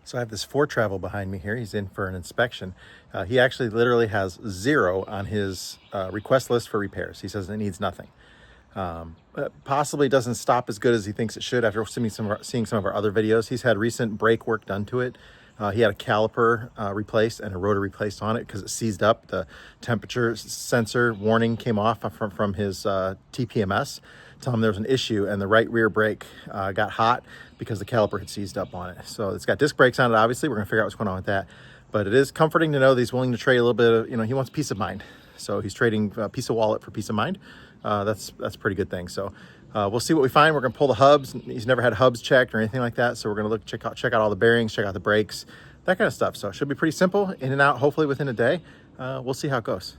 So I have this Foretravel behind me here. He's in for an inspection. He actually literally has 0 on his request list for repairs. He says it needs nothing. Possibly doesn't stop as good as he thinks it should after seeing some of our other videos. He's had recent brake work done to it. He had a caliper replaced and a rotor replaced on it because it seized up. The temperature sensor warning came off from his TPMS, telling him there was an issue, and the right rear brake got hot because the caliper had seized up on it. So it's got disc brakes on it, obviously. We're gonna figure out what's going on with that. But it is comforting to know that he's willing to trade a little bit of, he wants peace of mind. So he's trading a piece of wallet for peace of mind. That's a pretty good thing. So we'll see what we find. We're gonna pull the hubs. He's never had hubs checked or anything like that. So we're gonna check out all the bearings, check out the brakes, that kind of stuff. So it should be pretty simple, in and out, hopefully within a day. We'll see how it goes.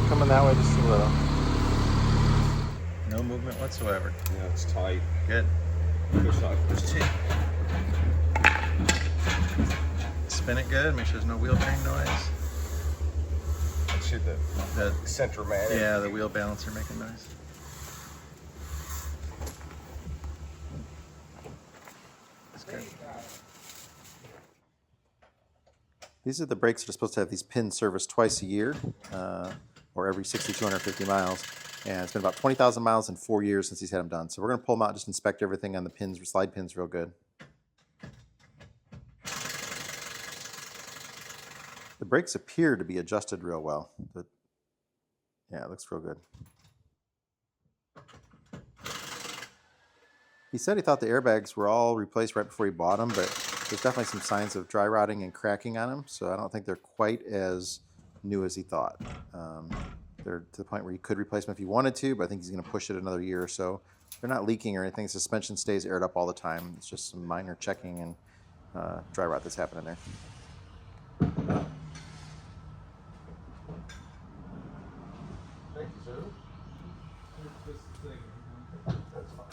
Coming that way just a little. No movement whatsoever. Yeah, it's tight. Good. Push out, push in. Spin it good, make sure there's no wheel bearing noise. Let's see the center man. Yeah, the wheel balancer making noise. That's good. These are the brakes that are supposed to have these pins serviced twice a year, or every 60 to 250 miles. And it's been about 20,000 miles in 4 years since he's had them done. So we're going to pull them out, just inspect everything on the pins, slide pins real good. The brakes appear to be adjusted real well. Yeah, it looks real good. He said he thought the airbags were all replaced right before he bought them, but there's definitely some signs of dry rotting and cracking on them, so I don't think they're quite as new as he thought. They're to the point where he could replace them if he wanted to, but I think he's going to push it another year or so. They're not leaking or anything. Suspension stays aired up all the time. It's just some minor checking and dry rot that's happening there. Thank you, sir. That's fine.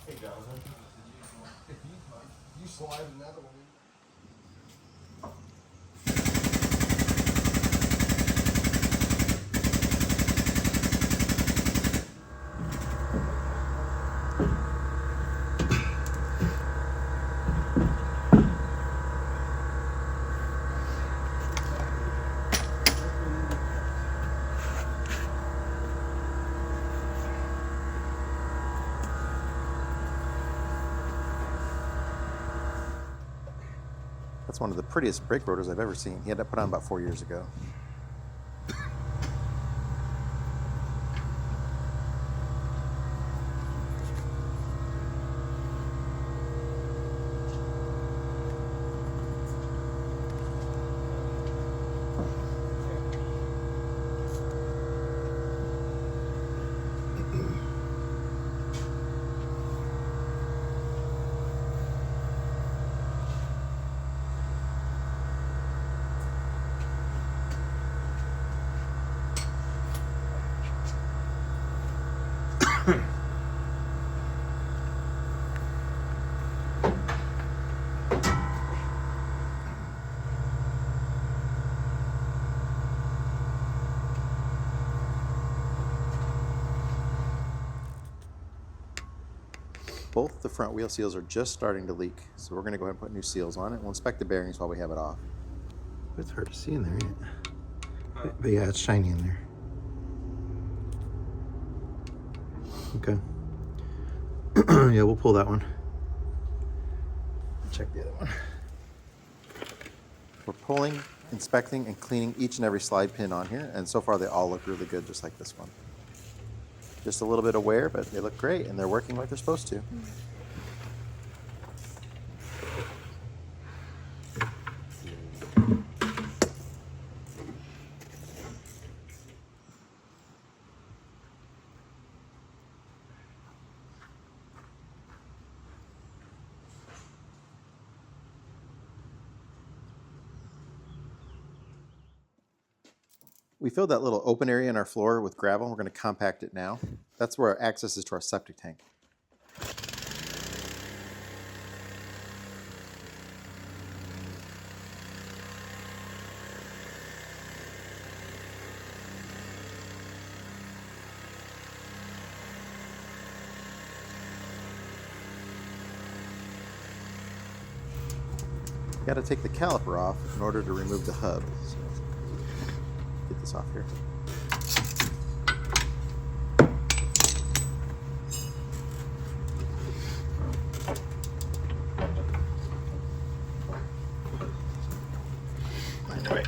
Hey, Jonathan. You slide another one. That's one of the prettiest brake rotors I've ever seen. He had that put on about 4 years ago. Both the front wheel seals are just starting to leak, so we're going to go ahead and put new seals on it. We'll inspect the bearings while we have it off. It's hard to see in there, ain't it? But yeah, it's shiny in there. Okay. Yeah, we'll pull that one. Check the other one. We're pulling, inspecting, and cleaning each and every slide pin on here, and so far they all look really good, just like this one. Just a little bit of wear, but they look great, and they're working like they're supposed to. We filled that little open area in our floor with gravel. We're going to compact it now. That's where our access is to our septic tank. You got to take the caliper off in order to remove the hub. So get this off here. Right.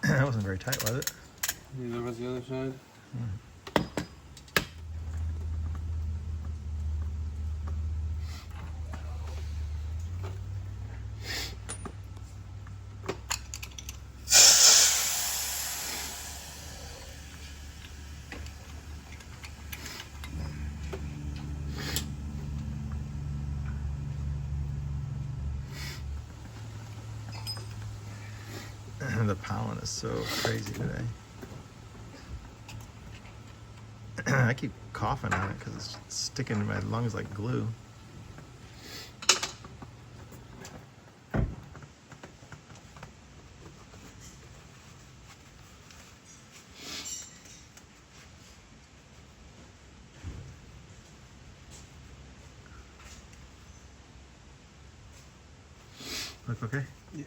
That wasn't very tight, was it? Neither was the other side. The pollen is so crazy today. I keep coughing on it because it's sticking to my lungs like glue. Look okay? Yeah.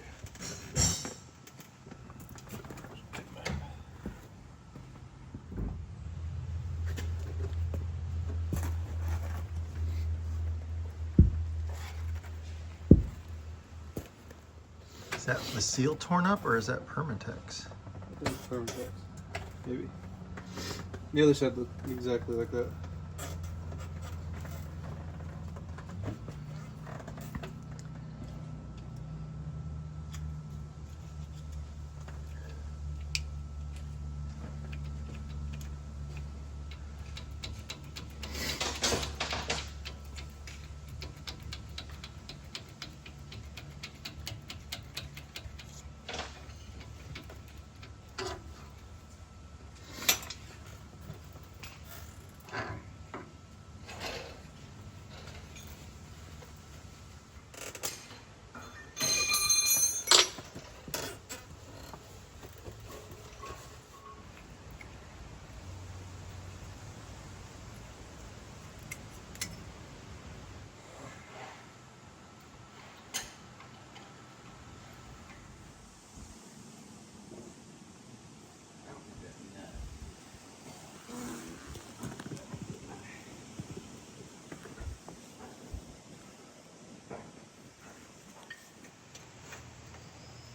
Is that the seal torn up or is that Permatex? I think it's Permatex. Maybe. The other side looked exactly like that.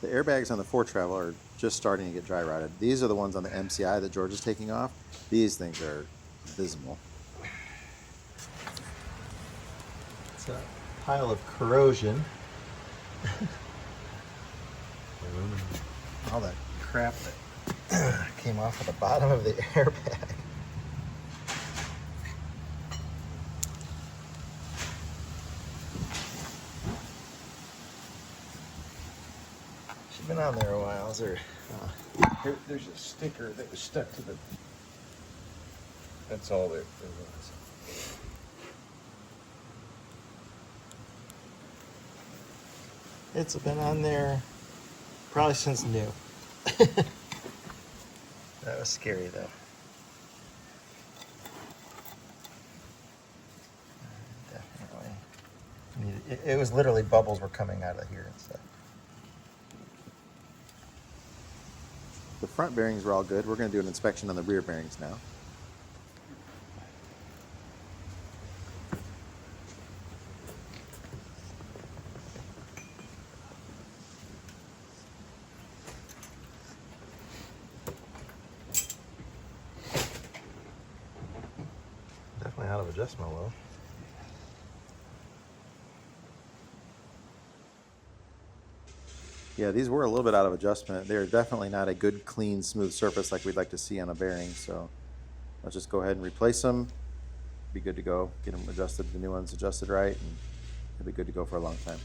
The airbags on the Foretravel are just starting to get dry rotted. These are the ones on the MCI that George is taking off. These things are abysmal. a pile of corrosion. All that crap that came off of the bottom of the airbag. She's been on there a while. Is there, there's a sticker that was stuck to the... That's all there was. It's been on there probably since new. That was scary though. Definitely. It was literally bubbles were coming out of here and stuff. The front bearings were all good. We're going to do an inspection on the rear bearings now. Definitely out of adjustment though. Yeah, these were a little bit out of adjustment. They're definitely not a good, clean, smooth surface like we'd like to see on a bearing. So let's just go ahead and replace them. Be good to go. Get them adjusted, the new ones adjusted right, and they'll be good to go for a long time.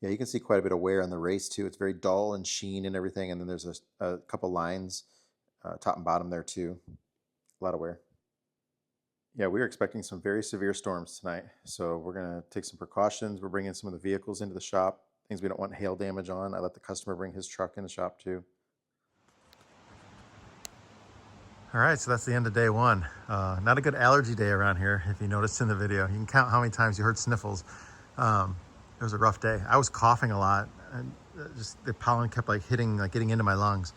Yeah, you can see quite a bit of wear on the race too. It's very dull and sheen and everything. And then there's a couple lines, top and bottom there too. A lot of wear. Yeah, we are expecting some very severe storms tonight. So we're going to take some precautions. We're bringing some of the vehicles into the shop, things we don't want hail damage on. I let the customer bring his truck in the shop too. All right, so that's the end of day one. Not a good allergy day around here, if you noticed in the video. You can count how many times you heard sniffles. It was a rough day. I was coughing a lot, and just the pollen kept like hitting, like getting into my lungs.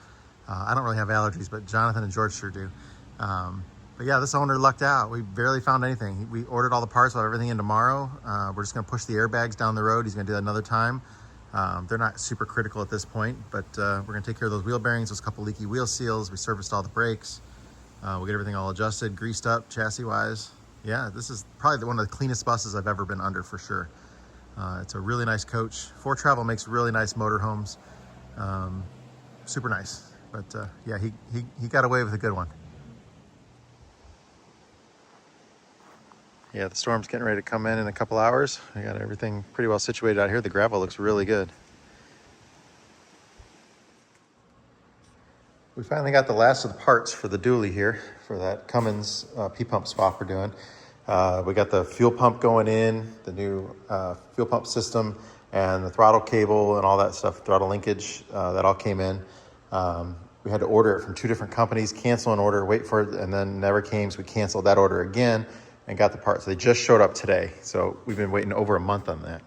I don't really have allergies, but Jonathan and George sure do. But yeah, this owner lucked out. We barely found anything. We ordered all the parts, we'll have everything in tomorrow. We're just gonna push the airbags down the road. He's gonna do that another time. They're not super critical at this point, but we're gonna take care of those wheel bearings, those couple leaky wheel seals. We serviced all the brakes. We'll get everything all adjusted, greased up, chassis-wise. Yeah, this is probably one of the cleanest buses I've ever been under for sure. It's a really nice coach. Foretravel makes really nice motorhomes. Super nice. But yeah, he got away with a good one. Yeah, the storm's getting ready to come in a couple hours. We got everything pretty well situated out here. The gravel looks really good. We finally got the last of the parts for the dually here for that Cummins P-pump swap we're doing. We got the fuel pump going in, the new fuel pump system, and the throttle cable and all that stuff, throttle linkage, that all came in. We had to order it from 2 different companies, cancel an order, wait for it, and then never came, so we canceled that order again and got the parts. So they just showed up today, so we've been waiting over a month on that.